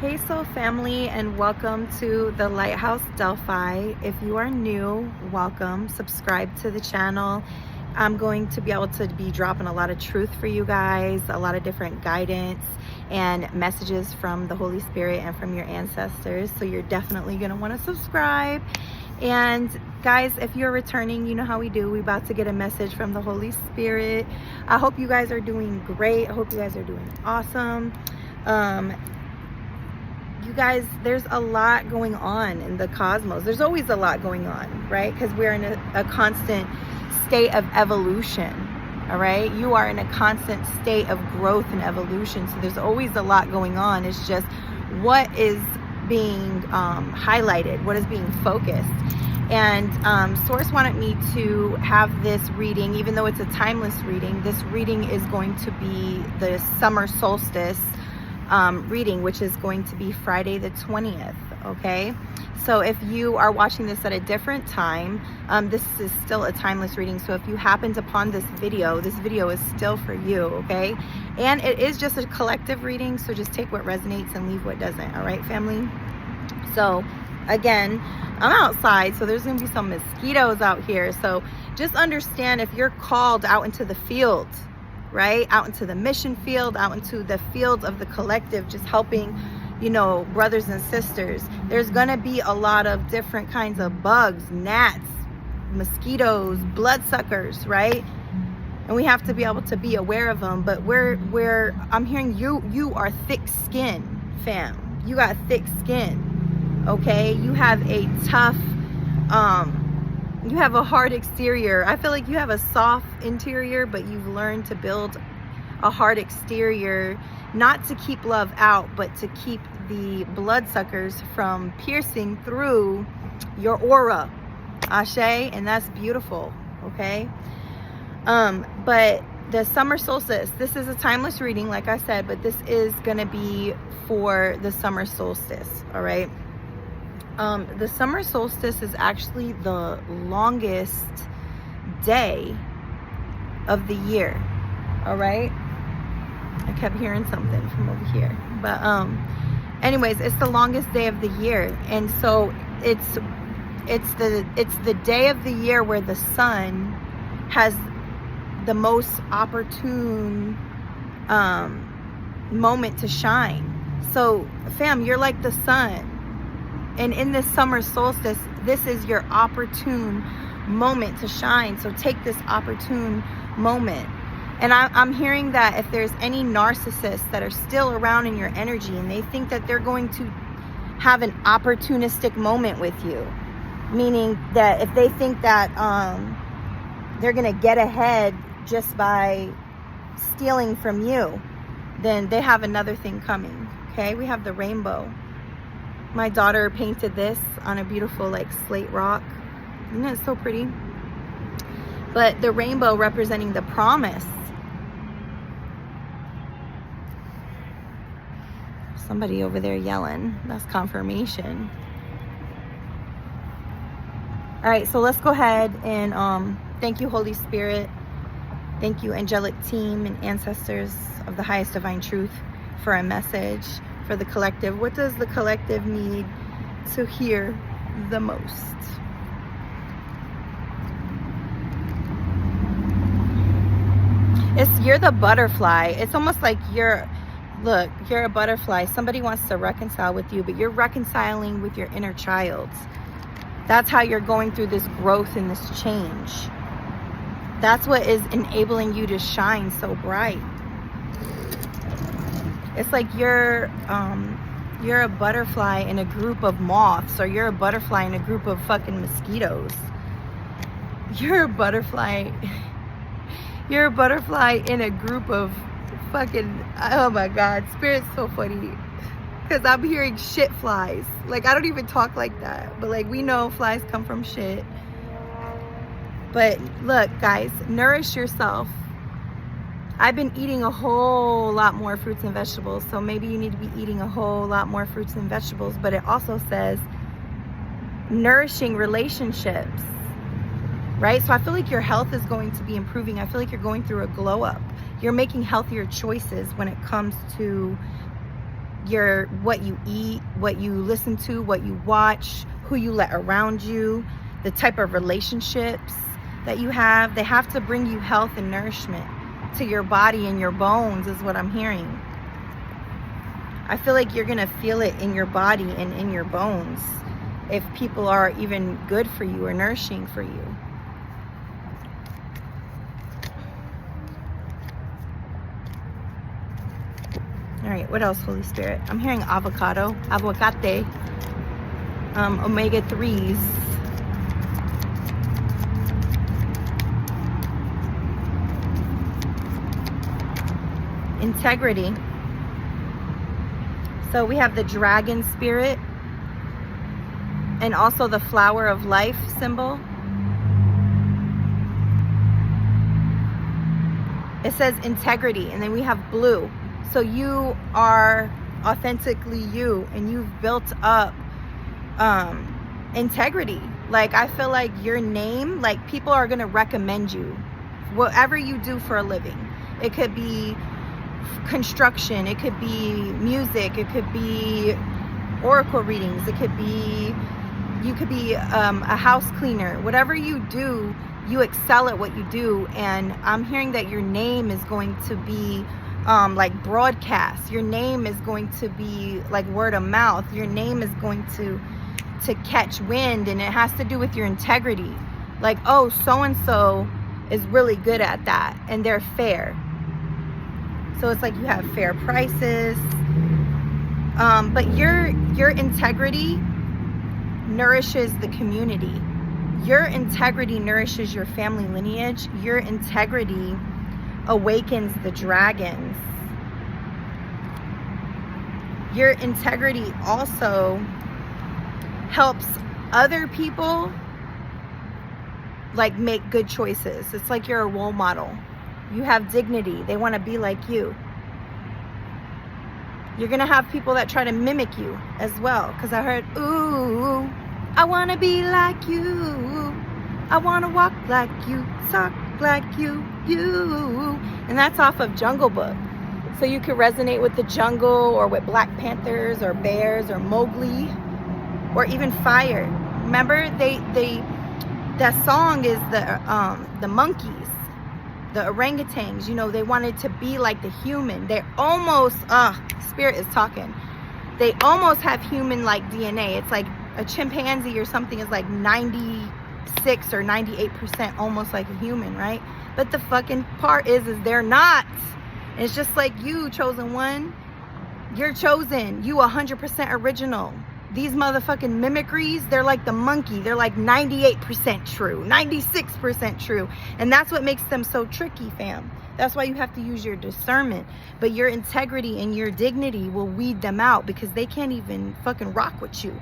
Hey Soul Family, and welcome to the Lighthouse Delphi. If you are new, welcome. Subscribe to the channel. I'm going to be able to be dropping a lot of truth for you guys, a lot of different guidance and messages from the Holy Spirit and from your ancestors. So you're definitely going to want to subscribe. And guys, if you're returning, you know how we do. We're about to get a message from the Holy Spirit. I hope you guys are doing great. I hope you guys are doing awesome. You guys, there's a lot going on in the cosmos. There's always a lot going on, right? Because we're in a constant state of evolution, all right? You are in a constant state of growth and evolution. So there's always a lot going on. It's just what is being highlighted, what is being focused. And Source wanted me to have this reading, even though it's a timeless reading. This reading is going to be the Summer Solstice reading, which is going to be Friday the 20th. Okay, so if you are watching this at a different time, this is still a timeless reading. So if you happened upon this video is still for you. Okay, and it is just a collective reading, so just take what resonates and leave what doesn't. All right, family? So again, I'm outside, so there's gonna be some mosquitoes out here, so just understand, if you're called out into the field, right, out into the mission field, out into the field of the collective, just helping, you know, brothers and sisters, there's gonna be a lot of different kinds of bugs, gnats, mosquitoes, bloodsuckers, right? And we have to be able to be aware of them. But I'm hearing you are thick skin, fam. You got thick skin, okay? You have a tough you have a hard exterior. I feel like you have a soft interior, but you've learned to build a hard exterior, not to keep love out, but to keep the bloodsuckers from piercing through your aura. Ashe, and that's beautiful, okay? But the summer solstice, this is a timeless reading, like I said, but this is gonna be for the summer solstice, all right? The summer solstice is actually the longest day of the year, all right? I kept hearing something from over here, but anyways, it's the longest day of the year. And so it's the day of the year where the sun has the most opportune moment to shine. So fam, you're like the sun. And in this summer solstice, this is your opportune moment to shine. So take this opportune moment. And I'm hearing that if there's any narcissists that are still around in your energy and they think that they're going to have an opportunistic moment with you, meaning that if they think that they're going to get ahead just by stealing from you, then they have another thing coming. Okay, we have the rainbow. My daughter painted this on a beautiful like slate rock. Isn't it so pretty? But the rainbow representing the promise. Somebody over there yelling. That's confirmation. All right, so let's go ahead and thank you, Holy Spirit. Thank you, angelic team and ancestors of the highest divine truth, for a message for the collective. What does the collective need to hear the most? You're the butterfly. It's almost like you're a butterfly. Somebody wants to reconcile with you, but you're reconciling with your inner child. That's how you're going through this growth and this change. That's what is enabling you to shine so bright. It's like you're a butterfly in a group of moths, or you're a butterfly in a group of fucking mosquitoes. You're a butterfly. You're a butterfly in a group of fucking, oh my God, Spirit's so funny. Because I'm hearing shit flies. Like, I don't even talk like that. But like, we know flies come from shit. But look, guys, nourish yourself. I've been eating a whole lot more fruits and vegetables, so maybe you need to be eating a whole lot more fruits and vegetables. But it also says nourishing relationships, right? So I feel like your health is going to be improving. I feel like you're going through a glow up. You're making healthier choices when it comes to what you eat, what you listen to, what you watch, who you let around you, the type of relationships that you have. They have to bring you health and nourishment to your body and your bones, is what I'm hearing. I feel like you're gonna feel it in your body and in your bones if people are even good for you or nourishing for you. All right, what else, Holy Spirit? I'm hearing avocado, aguacate, omega-3s. Integrity. So we have the dragon spirit and also the flower of life symbol. It says integrity, and then we have blue. So you are authentically you, and you've built up integrity. Like, I feel like your name, like, people are going to recommend you. Whatever you do for a living. It could be construction, it could be music, it could be oracle readings, it could be, you could be a house cleaner. Whatever you do, you excel at what you do. And I'm hearing that your name is going to be like broadcast. Your name is going to be like word of mouth. Your name is going to catch wind, and it has to do with your integrity. Like, oh, so and so is really good at that, and they're fair. So it's like you have fair prices, but your integrity nourishes the community. Your integrity nourishes your family lineage. Your integrity awakens the dragons. Your integrity also helps other people like make good choices. It's like you're a role model. You have dignity. They want to be like you. You're going to have people that try to mimic you as well. Because I heard, ooh, I want to be like you. I want to walk like you, talk like you. And that's off of Jungle Book. So you could resonate with the jungle, or with Black Panthers or bears or Mowgli, or even fire. Remember, that song is the monkeys. The orangutans, you know, they wanted to be like the human. They almost, spirit is talking. They almost have human-like DNA. It's like a chimpanzee or something is like 96 or 98% almost like a human, right? But the fucking part is they're not. And it's just like you, chosen one. You're chosen. You 100% original. These motherfucking mimicries, they're like the monkey. They're like 98% true, 96% true. And that's what makes them so tricky, fam. That's why you have to use your discernment. But your integrity and your dignity will weed them out, because they can't even fucking rock with you.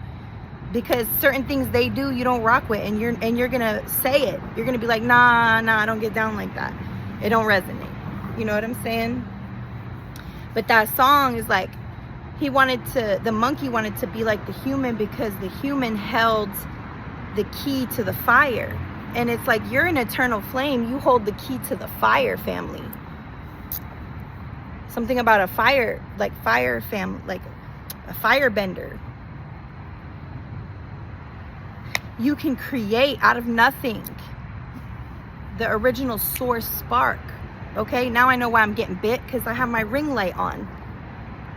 Because certain things they do, you don't rock with, and you're gonna say it. You're gonna be like, nah, I don't get down like that. It don't resonate. You know what I'm saying? But that song is like, the monkey wanted to be like the human, because the human held the key to the fire. And it's like, you're an eternal flame. You hold the key to the fire, family. Something about a fire, like fire family, like a firebender. You can create out of nothing. The original source spark. Okay, now I know why I'm getting bit, because I have my ring light on.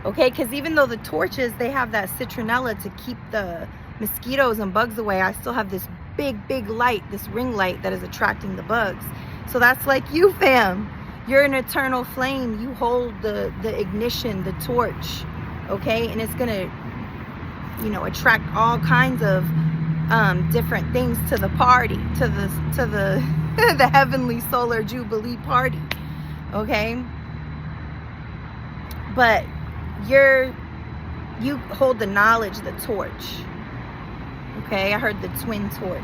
Okay, because even though the torches, they have that citronella to keep the mosquitoes and bugs away, I still have this big light, this ring light that is attracting the bugs. So that's like you, fam. You're an eternal flame. You hold the ignition, the torch. Okay, and it's gonna, you know, attract all kinds of different things to the party, to the the heavenly solar jubilee party. Okay, but you hold the knowledge, the torch. Okay, I heard the twin torch.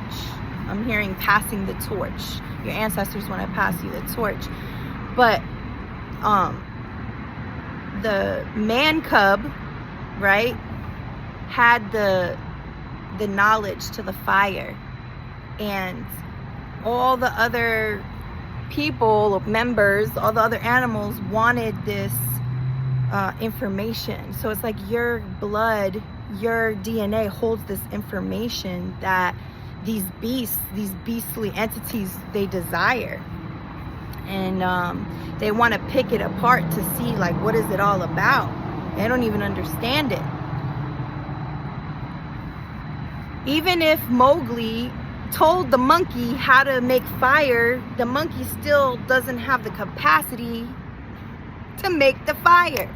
I'm hearing passing the torch. Your ancestors want to pass you the torch. But the man cub, right, had the knowledge to the fire, and all the other people, members, all the other animals wanted this information. So it's like your blood, your DNA holds this information that these beasts, these beastly entities, they desire. And they want to pick it apart to see, like, what is it all about? They don't even understand it. Even if Mowgli told the monkey how to make fire, the monkey still doesn't have the capacity to make the fire.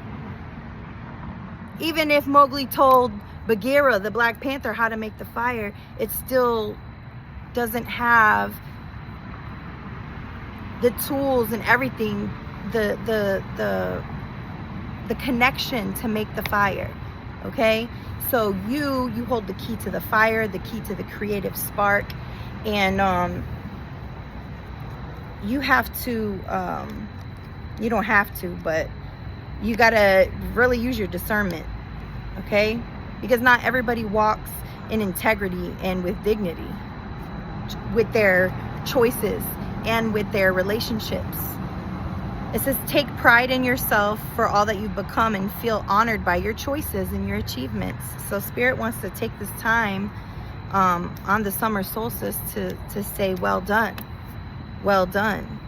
Even if Mowgli told Bagheera, the Black Panther, how to make the fire, it still doesn't have the tools and everything, the connection to make the fire. Okay? So you hold the key to the fire, the key to the creative spark, and you have to, you don't have to, but you gotta really use your discernment, okay? Because not everybody walks in integrity and with dignity with their choices and with their relationships. It says, take pride in yourself for all that you've become and feel honored by your choices and your achievements. So Spirit wants to take this time on the summer solstice to say, well done. Well done.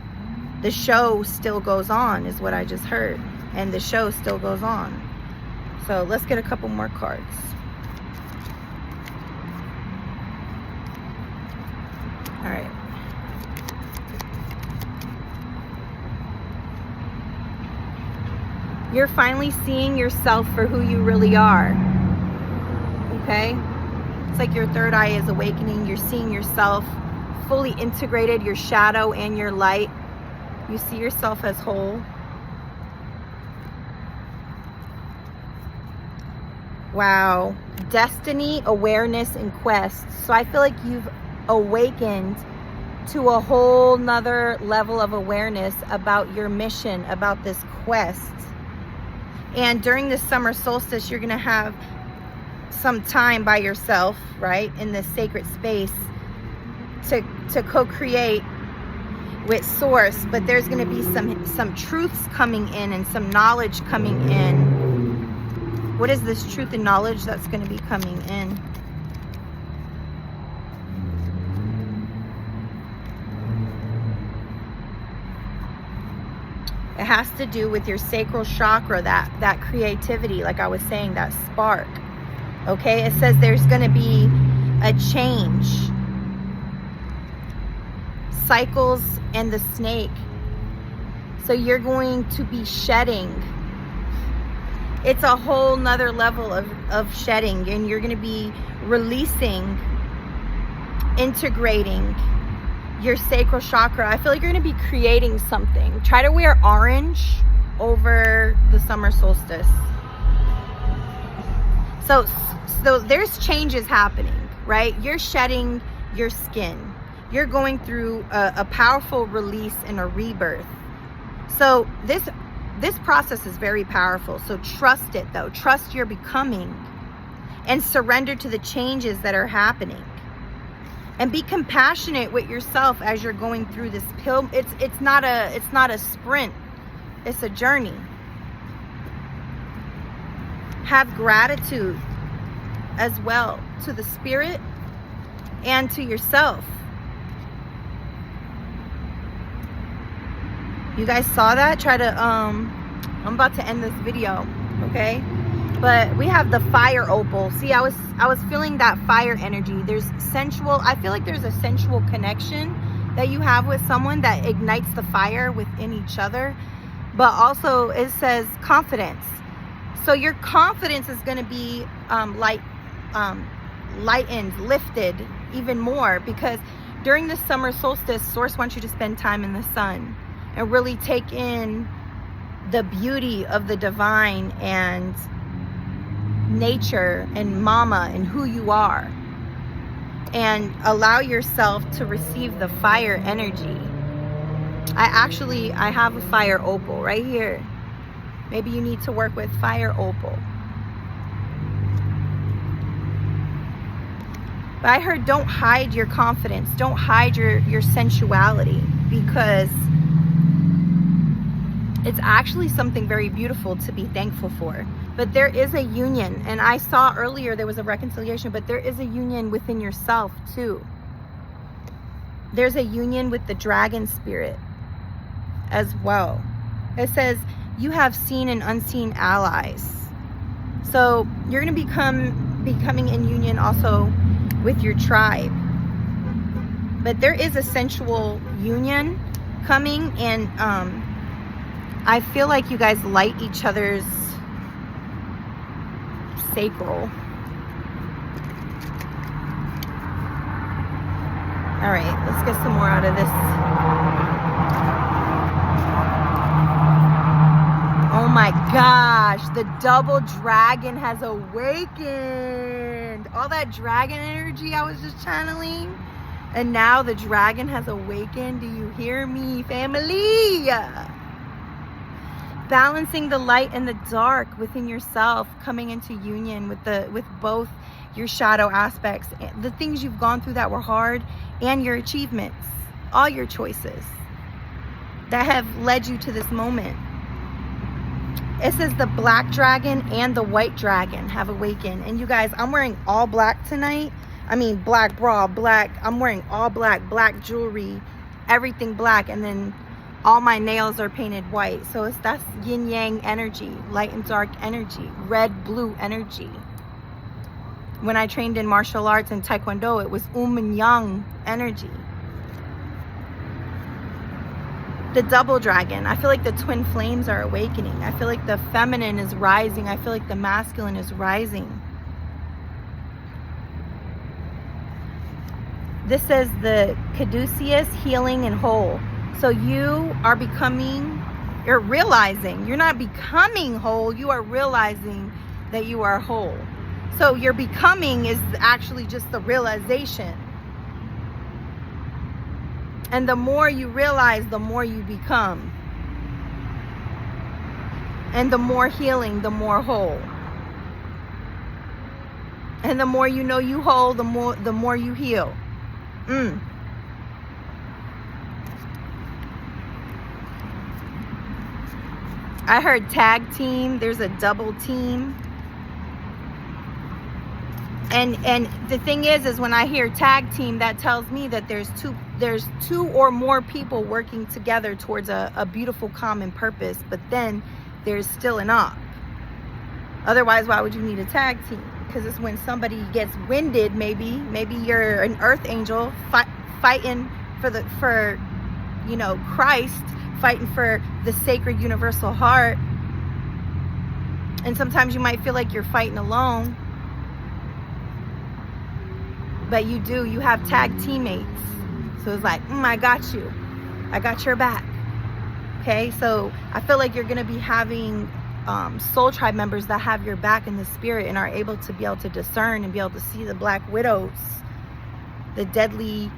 The show still goes on, is what I just heard. And the show still goes on. So let's get a couple more cards. All right. You're finally seeing yourself for who you really are. Okay? It's like your third eye is awakening. You're seeing yourself fully integrated, your shadow and your light. You see yourself as whole. Wow. Destiny, awareness, and quest. So I feel like you've awakened to a whole nother level of awareness about your mission, about this quest. And during this summer solstice, you're going to have some time by yourself, right, in this sacred space to co-create with Source. But there's going to be some truths coming in and some knowledge coming in. What is this truth and knowledge that's going to be coming in? It has to do with your sacral chakra, that creativity, like I was saying, that spark. Okay, it says there's going to be a change. Cycles and the snake. So you're going to be shedding. It's a whole nother level of shedding, and you're going to be releasing, integrating your sacral chakra. I feel like you're going to be creating something. Try to wear orange over the summer solstice. So there's changes happening, right? You're shedding your skin. You're going through a powerful release and a rebirth. So this process is very powerful. So trust it, though. Trust your becoming and surrender to the changes that are happening. And be compassionate with yourself as you're going through this pill. It's not a sprint. It's a journey. Have gratitude as well to the spirit and to yourself. You guys saw that? I'm about to end this video, okay? But we have the fire opal. See, I was feeling that fire energy. There's sensual, I feel like there's a sensual connection that you have with someone that ignites the fire within each other. But also it says confidence. So your confidence is going to be lightened, lifted even more, because during the summer solstice, Source wants you to spend time in the sun and really take in the beauty of the divine and nature and mama and who you are, and allow yourself to receive the fire energy. I have a fire opal right here. Maybe you need to work with fire opal. But I heard, don't hide your confidence, don't hide your sensuality, because It's actually something very beautiful to be thankful for. But there is a union, and I saw earlier there was a reconciliation, but there is a union within yourself too. There's a union with the dragon spirit as well. It says you have seen and unseen allies. So you're going to becoming in union also with your tribe. But there is a sensual union coming, and I feel like you guys light each other's sacral. All right, let's get some more out of this. Oh my gosh, the double dragon has awakened. All that dragon energy I was just channeling, and now the dragon has awakened. Do you hear me, family? Balancing the light and the dark within yourself, coming into union with both your shadow aspects, the things you've gone through that were hard, and your achievements, all your choices that have led you to this moment. It says the black dragon and the white dragon have awakened. And you guys, I'm wearing all black tonight. I mean, black bra, black. I'm wearing all black, black jewelry, everything black. And then all my nails are painted white. So that's yin yang energy, light and dark energy, red, blue energy. When I trained in martial arts and taekwondo, it was and yang energy. The double dragon, I feel like the twin flames are awakening. I feel like the feminine is rising. I feel like the masculine is rising. This says the caduceus, healing and whole. So you are becoming, you're realizing, you're not becoming whole, you are realizing that you are whole. So your becoming is actually just the realization. And the more you realize, the more you become. And the more healing, the more whole. And the more you know you whole, the more you heal. I heard tag team. There's a double team. And the thing is when I hear tag team, that tells me that there's two or more people working together towards a beautiful common purpose, but then there's still an op. Otherwise, why would you need a tag team? Because it's when somebody gets winded, maybe you're an earth angel fighting for Christ, fighting for the sacred universal heart. And sometimes you might feel like you're fighting alone. But you have tag teammates. So it's like, I got you. I got your back. Okay, so I feel like you're going to be having soul tribe members that have your back in the spirit and are able to discern and be able to see the black widows, the deadly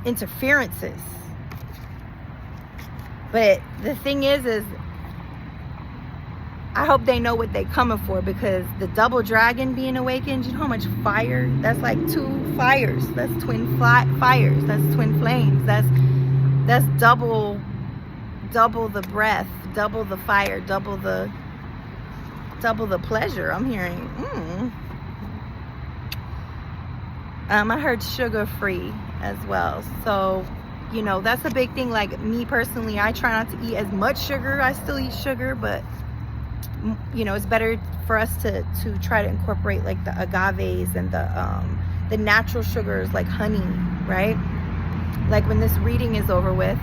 interferences. But the thing is I hope they know what they're coming for, because the double dragon being awakened, you know how much fire? That's like 2 fires. That's twin fires. That's twin flames. That's double the breath, double the fire, double the pleasure. I'm hearing. I heard sugar free as well. So, that's a big thing. Like me personally, I try not to eat as much sugar. I still eat sugar, but it's better for us to try to incorporate like the agaves and the natural sugars like honey, right? Like when this reading is over with,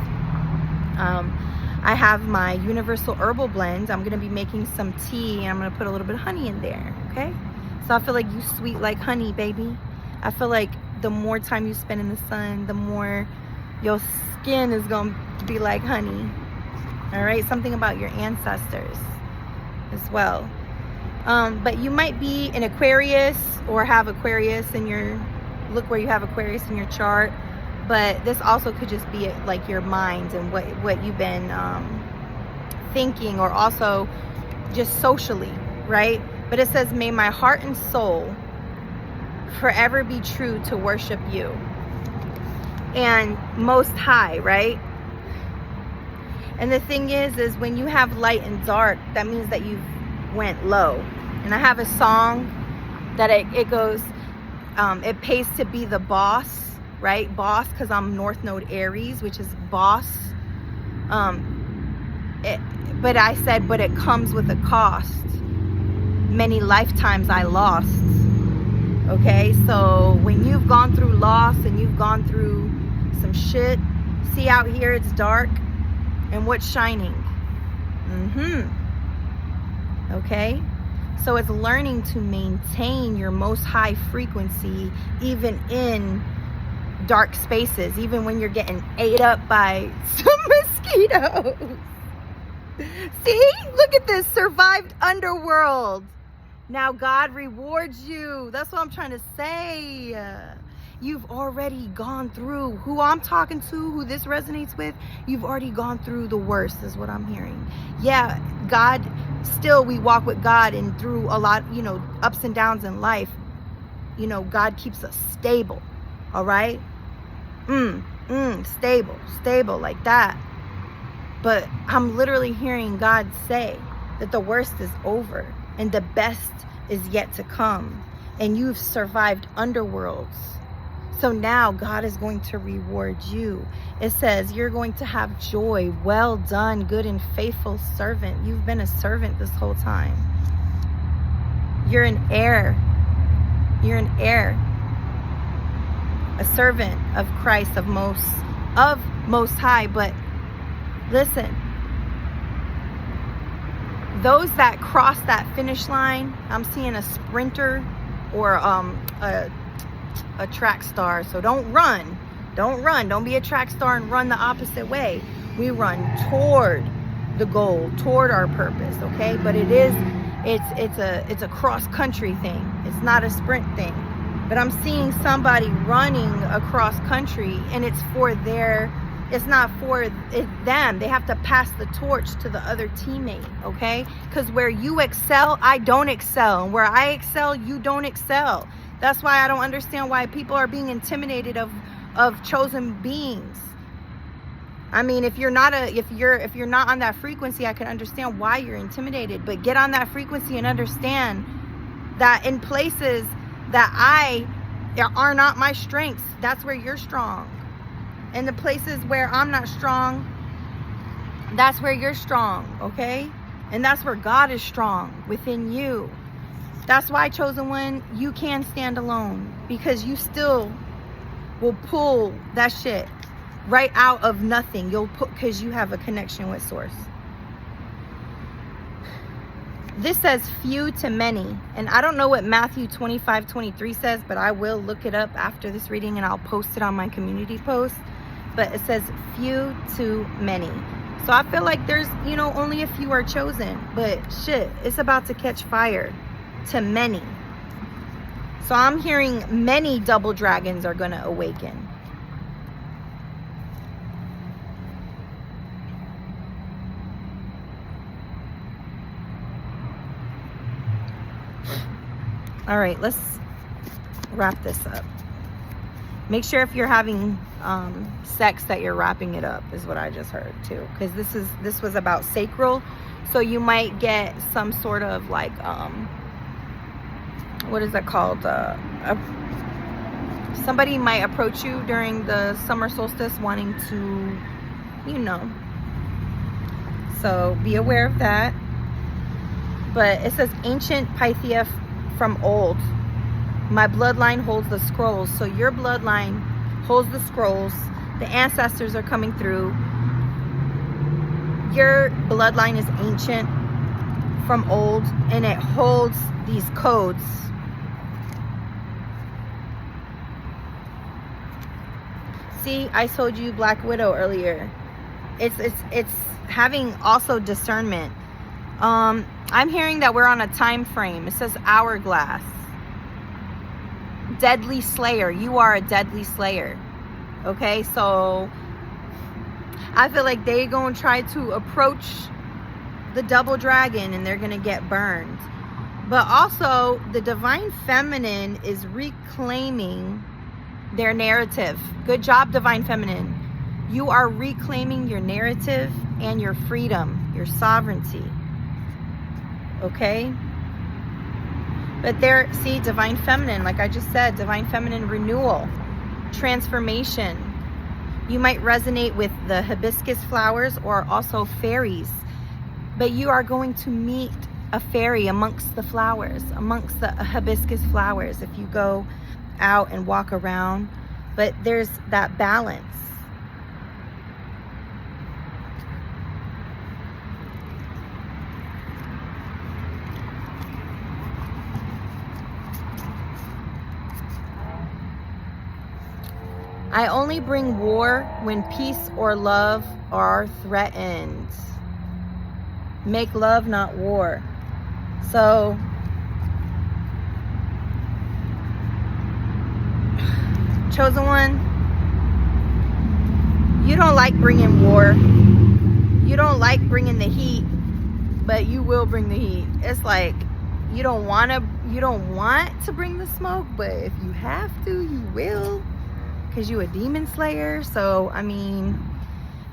I have my universal herbal blend. I'm going to be making some tea, and I'm going to put a little bit of honey in there, okay? So I feel like you sweet like honey, baby. I feel like the more time you spend in the sun, the more your skin is going to be like honey, all right? Something about your ancestors as well. But you might be an Aquarius or have Aquarius in your, look where you have Aquarius in your chart. But this also could just be like your mind and what you've been thinking, or also just socially, right? But it says, may my heart and soul forever be true to worship you. And most high, right? And the thing is when you have light and dark, that means that you went low. And I have a song that it goes, it pays to be the boss, right? Boss, because I'm North Node Aries, which is boss. But I said, but it comes with a cost. Many lifetimes I lost. Okay, so when you've gone through loss and you've gone through some shit, see out here it's dark, and what's shining? Okay, so it's learning to maintain your most high frequency even in dark spaces, even when you're getting ate up by some mosquitoes. See, look at this, survived underworld. Now God rewards you. That's what I'm trying to say. You've already gone through, who I'm talking to, who this resonates with, you've already gone through the worst, is what I'm hearing. Yeah, God, still we walk with God, and through a lot, you know, ups and downs in life, you know, God keeps us stable. All right? Stable like that. But I'm literally hearing God say that the worst is over and the best is yet to come. And you've survived underworlds. So now God is going to reward you. It says you're going to have joy. Well done, good and faithful servant. You've been a servant this whole time. You're an heir. You're an heir. A servant of Christ, of Most High. But listen, those that cross that finish line, I'm seeing a sprinter or a track star. So don't run. Don't be a track star and run the opposite way. We run toward the goal, toward our purpose, okay? But it's a cross country thing. It's not a sprint thing. But I'm seeing somebody running across country, and it's not for them. They have to pass the torch to the other teammate, okay? Because where you excel, I don't excel. And where I excel, you don't excel. That's why I don't understand why people are being intimidated of chosen beings. I mean, if you're not on that frequency, I can understand why you're intimidated. But get on that frequency and understand that in places that are not my strengths, that's where you're strong. And the places where I'm not strong, that's where you're strong, okay? And that's where God is strong, within you. That's why, chosen one, you can stand alone, because you still will pull that shit right out of nothing. Because you have a connection with source. This says few to many. And I don't know what Matthew 25:23 says, but I will look it up after this reading and I'll post it on my community post. But it says few to many. So I feel like there's, only a few are chosen. But shit, it's about to catch fire to many. So I'm hearing many double dragons are going to awaken. All right, let's wrap this up. Make sure if you're having sex that you're wrapping it up, is what I just heard too. Because this was about sacral. So you might get some sort of like, what is that called? Somebody might approach you during the summer solstice wanting to, So be aware of that. But it says ancient Pythia from old. My bloodline holds the scrolls. So your bloodline holds the scrolls. The ancestors are coming through. Your bloodline is ancient from old, and it holds these codes. See, I told you Black Widow earlier. It's having also discernment. I'm hearing that we're on a time frame. It says hourglass. Deadly slayer. You are a deadly slayer. Okay, so I feel like they're going to try to approach the double dragon and they're going to get burned. But also, the divine feminine is reclaiming their narrative. Good job, divine feminine. You are reclaiming your narrative. and your freedom, your sovereignty. Okay? But there, see, divine feminine, like I just said, divine feminine renewal, transformation. You might resonate with the hibiscus flowers or also fairies, but you are going to meet a fairy amongst the flowers, amongst the hibiscus flowers if you go out and walk around. But there's that balance. I only bring war when peace or love are threatened. Make love, not war. So, chosen one, you don't like bringing war. You don't like bringing the heat, but you will bring the heat. It's like you don't want to bring the smoke, but if you have to, you will. Because you a demon slayer. So I mean,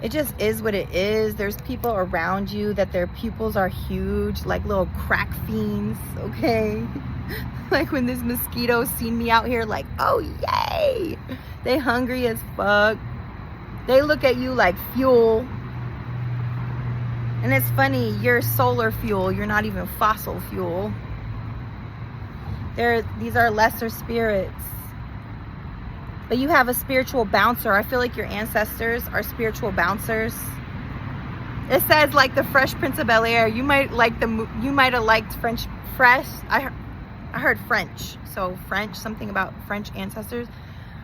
it just is what it is. There's people around you that their pupils are huge, like little crack fiends. Okay. Like when this mosquito seen me out here, like, oh yay, they hungry as fuck. They look at you like fuel. And it's funny, you're solar fuel, you're not even fossil fuel. These are lesser spirits. But you have a spiritual bouncer. I feel like your ancestors are spiritual bouncers. It says like the Fresh Prince of Bel-Air. You might have liked Fresh. I heard French. So French, something about French ancestors.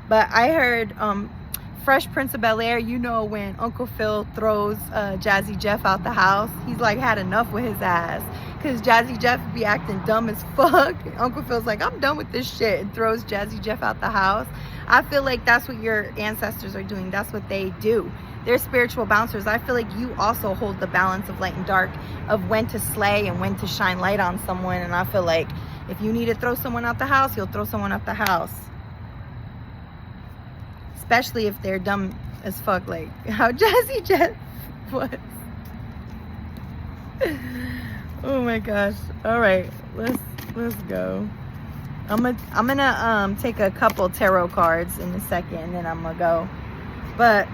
But I heard Fresh Prince of Bel-Air. You know when Uncle Phil throws Jazzy Jeff out the house. He's like had enough with his ass. Because Jazzy Jeff be acting dumb as fuck. Uncle Phil's like, I'm done with this shit. And throws Jazzy Jeff out the house. I feel like that's what your ancestors are doing. That's what they do. They're spiritual bouncers. I feel like you also hold the balance of light and dark, of when to slay and when to shine light on someone. And I feel like if you need to throw someone out the house, you'll throw someone out the house. Especially if they're dumb as fuck, like how Jazzy Jeff was. Oh my gosh. All right, let's go. I'm gonna take a couple tarot cards in a second, and then I'm gonna go. But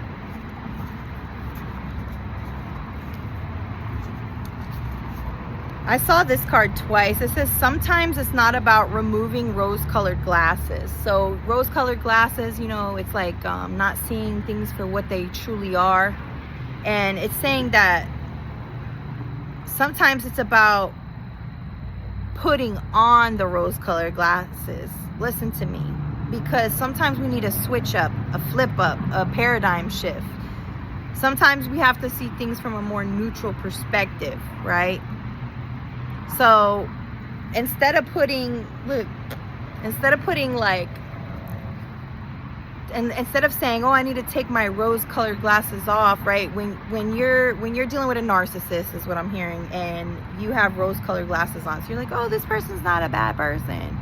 I saw this card twice. It says sometimes it's not about removing rose-colored glasses. So rose-colored glasses, you know, it's like not seeing things for what they truly are. And it's saying that sometimes it's about putting on the rose-colored glasses. Listen to me. Because sometimes we need a switch up, a flip up, a paradigm shift. Sometimes we have to see things from a more neutral perspective, right? So instead of putting like, and instead of saying, oh, I need to take my rose-colored glasses off, right? When you're dealing with a narcissist, is what I'm hearing, and you have rose-colored glasses on, so you're like, oh, this person's not a bad person.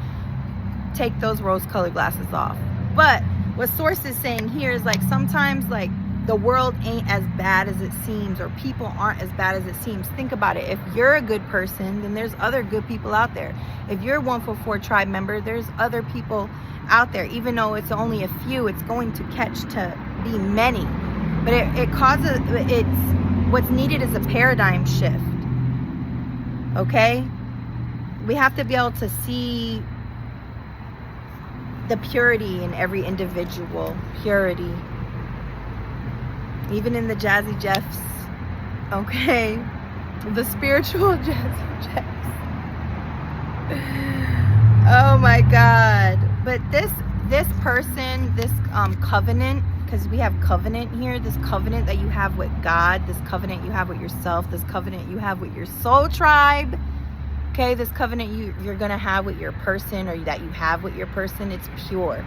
Take those rose-colored glasses off. But what Source is saying here is like sometimes like the world ain't as bad as it seems, or people aren't as bad as it seems. Think about it. If you're a good person, then there's other good people out there. If you're a 144 tribe member, there's other people out there. Even though it's only a few, it's going to catch to be many. But what's needed is a paradigm shift. Okay? We have to be able to see the purity in every individual. Purity. Even in the Jazzy Jeffs, okay? The spiritual Jazzy Jeffs. Oh my God. But this person, this covenant, because we have covenant here, this covenant that you have with God, this covenant you have with yourself, this covenant you have with your soul tribe, okay? This covenant you're going to have with your person, or that you have with your person, it's pure.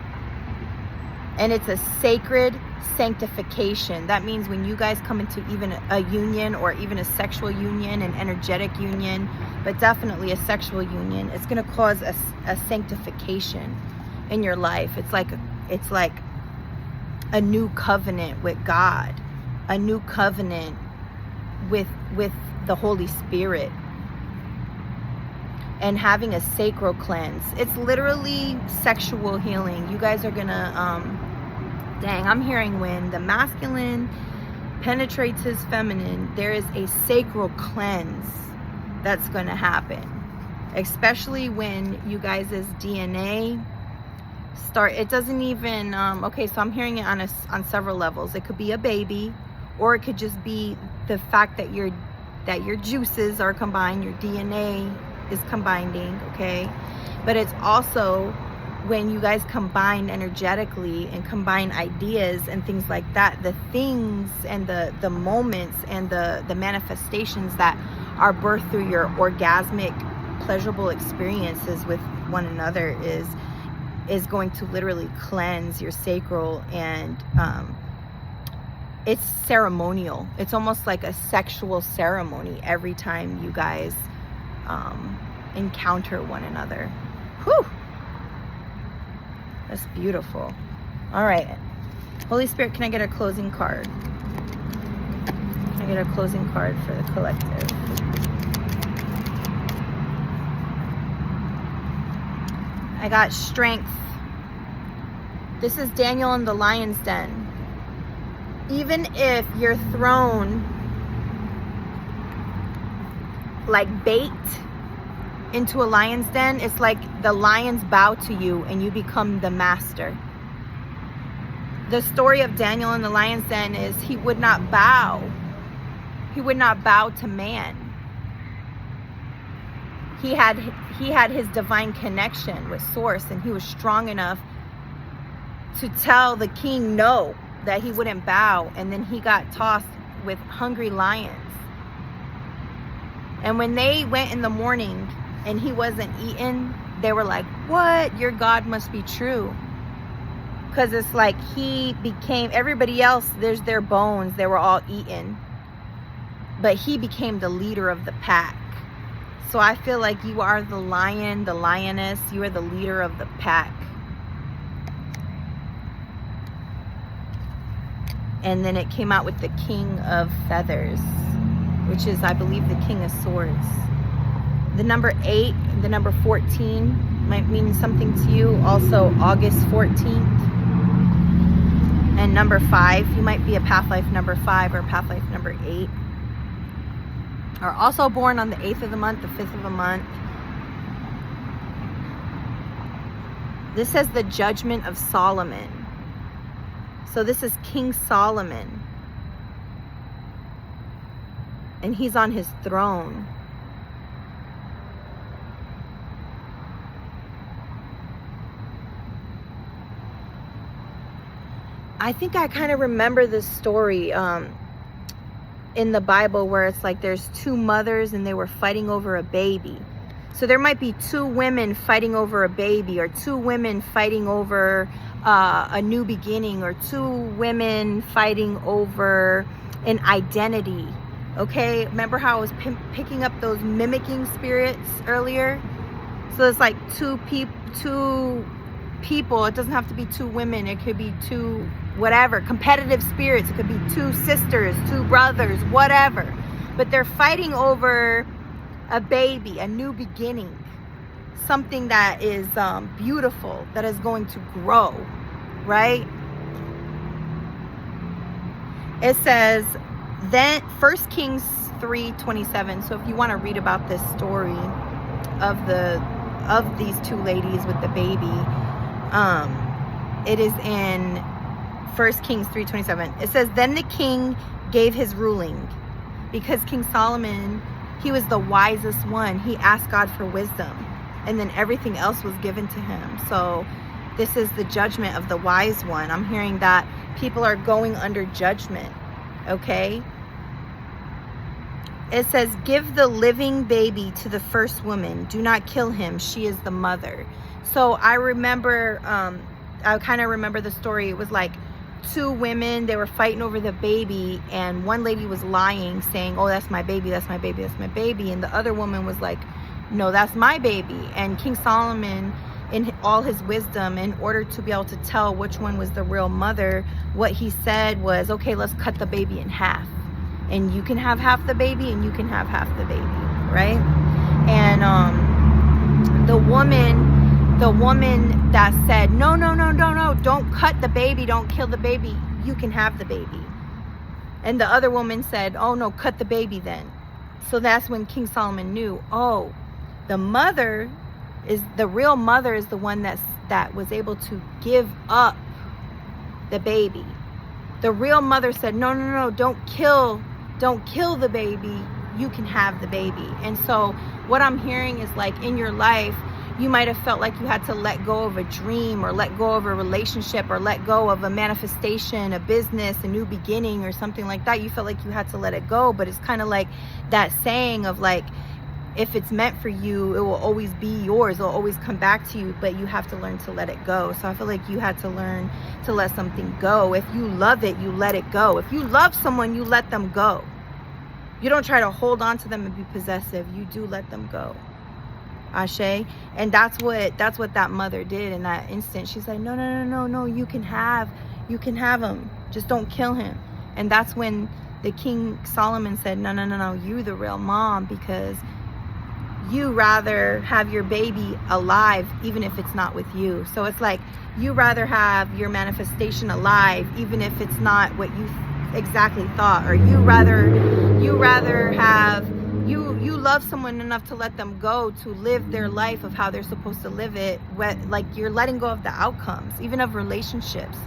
And it's a sacred sanctification. That means when you guys come into even a union, or even a sexual union, an energetic union, but definitely a sexual union, it's going to cause a sanctification in your life. It's like a new covenant with God, a new covenant with the Holy Spirit and having a sacral cleanse. It's literally sexual healing. You guys are gonna dang, I'm hearing when the masculine penetrates his feminine, there is a sacral cleanse that's gonna happen, especially when you guys' DNA start. It doesn't even okay, so I'm hearing it on several levels. It could be a baby, or it could just be the fact that your juices are combined, your DNA is combining, okay? But it's also when you guys combine energetically and combine ideas and things like that, the things and the moments and the manifestations that are birthed through your orgasmic pleasurable experiences with one another is going to literally cleanse your sacral. And it's ceremonial. It's almost like a sexual ceremony every time you guys encounter one another. Whew. That's beautiful. All right. Holy Spirit, can I get a closing card? Can I get a closing card for the collective? I got strength. This is Daniel in the lion's den. Even if you're thrown like bait into a lion's den, it's like the lions bow to you and you become the master. The story of Daniel in the lion's den is he would not bow. He would not bow to man. He had his divine connection with Source, and he was strong enough to tell the king no, that he wouldn't bow. And then he got tossed with hungry lions. And when they went in the morning and he wasn't eaten, they were like, what? Your God must be true. Because it's like he became, everybody else, there's their bones, they were all eaten. But he became the leader of the pack. So I feel like you are the lion, the lioness, you are the leader of the pack. And then it came out with the King of Feathers, which is, I believe, the King of Swords. The number 8, the number 14 might mean something to you. Also, August 14th. And number 5, you might be a path life number 5 or path life number 8. Are also born on the 8th of the month, the 5th of the month. This says the judgment of Solomon. So this is King Solomon. And he's on his throne. I think I kind of remember this story in the Bible where it's like there's 2 mothers and they were fighting over a baby. So there might be 2 women fighting over a baby, or 2 women fighting over a new beginning, or 2 women fighting over an identity. Okay, remember how I was picking up those mimicking spirits earlier? So it's like 2 people. It doesn't have to be 2 women. It could be 2 whatever, competitive spirits. It could be 2 sisters, 2 brothers, whatever. But they're fighting over a baby, a new beginning, something that is beautiful, that is going to grow, right? It says, then 1 Kings 3:27. So if you want to read about this story of these 2 ladies with the baby, it is in 1 Kings 3:27. It says, then the king gave his ruling, because King Solomon, he was the wisest one. He asked God for wisdom, and then everything else was given to him. So this is the judgment of the wise one. I'm hearing that people are going under judgment, okay? It says, give the living baby to the first woman. Do not kill him. She is the mother. So I remember, I kind of remember the story. It was like 2 women, they were fighting over the baby, and one lady was lying, saying, oh, that's my baby, that's my baby, that's my baby. And the other woman was like, no, that's my baby. And King Solomon, in all his wisdom, in order to be able to tell which one was the real mother, what he said was, okay, let's cut the baby in half. and you can have half the baby and you can have half the baby, right? And the woman that said, no, don't cut the baby, don't kill the baby, you can have the baby. And the other woman said, oh no, cut the baby then. So that's when King Solomon knew, oh, the real mother is the one that was able to give up the baby. The real mother said, no, don't kill the baby, you can have the baby. And so what I'm hearing is, like, in your life, you might have felt like you had to let go of a dream, or let go of a relationship, or let go of a manifestation, a business, a new beginning, or something like that. You felt like you had to let it go. But it's kind of like that saying of, like, if it's meant for you, it will always be yours. It'll always come back to you, but you have to learn to let it go. So I feel like you had to learn to let something go. If you love it, you let it go. If you love someone, you let them go. You don't try to hold on to them and be possessive. You do let them go. Ashe. And that's what that mother did in that instant. She's like, no, you can have him, just don't kill him. And that's when the King Solomon said, no, you the real mom, because you rather have your baby alive even if it's not with you. So it's like, you rather have your manifestation alive even if it's not what you exactly thought. Or you rather have, you love someone enough to let them go to live their life of how they're supposed to live it. Like, you're letting go of the outcomes, even of relationships.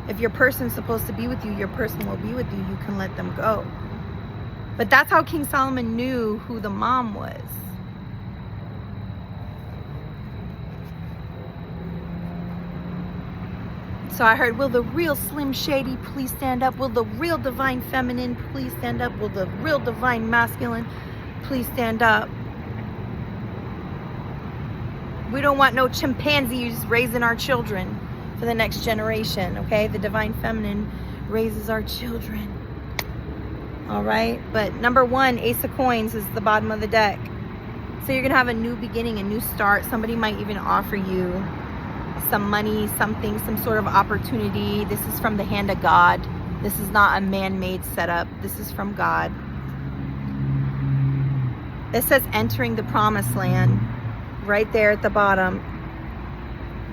If your person's supposed to be with you, your person will be with you. You can let them go. But that's how King Solomon knew who the mom was. So I heard, will the real Slim Shady please stand up? Will the real Divine Feminine please stand up? Will the real Divine Masculine please stand up? We don't want no chimpanzees raising our children for the next generation, okay? The Divine Feminine raises our children. All right? But number one, Ace of Coins is the bottom of the deck. So you're going to have a new beginning, a new start. Somebody might even offer you some money, something, some sort of opportunity. This is from the hand of God. This is not a man-made setup. This is from God. It says entering the promised land right there at the bottom.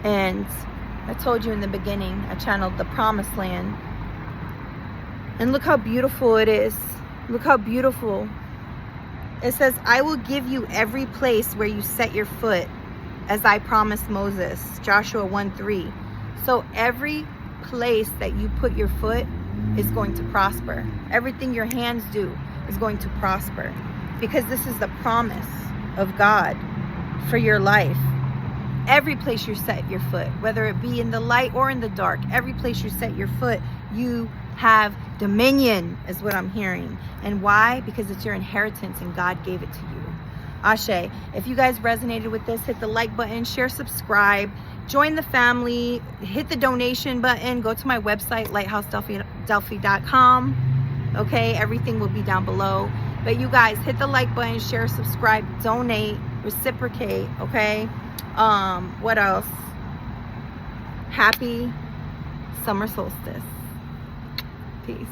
And I told you in the beginning, I channeled the promised land. And look how beautiful it is. Look how beautiful. It says, I will give you every place where you set your foot, as I promised Moses. Joshua 1:3. So every place that you put your foot is going to prosper. Everything your hands do is going to prosper, because this is the promise of God for your life. Every place you set your foot, whether it be in the light or in the dark, every place you set your foot, you have dominion, is what I'm hearing. And why? Because it's your inheritance and God gave it to you. Ashe. If you guys resonated with this, hit the like button, share, subscribe, join the family, hit the donation button, go to my website, lighthousedelphi.com. Okay, everything will be down below. But you guys, hit the like button, share, subscribe, donate, reciprocate, okay? What else? Happy summer solstice. Peace.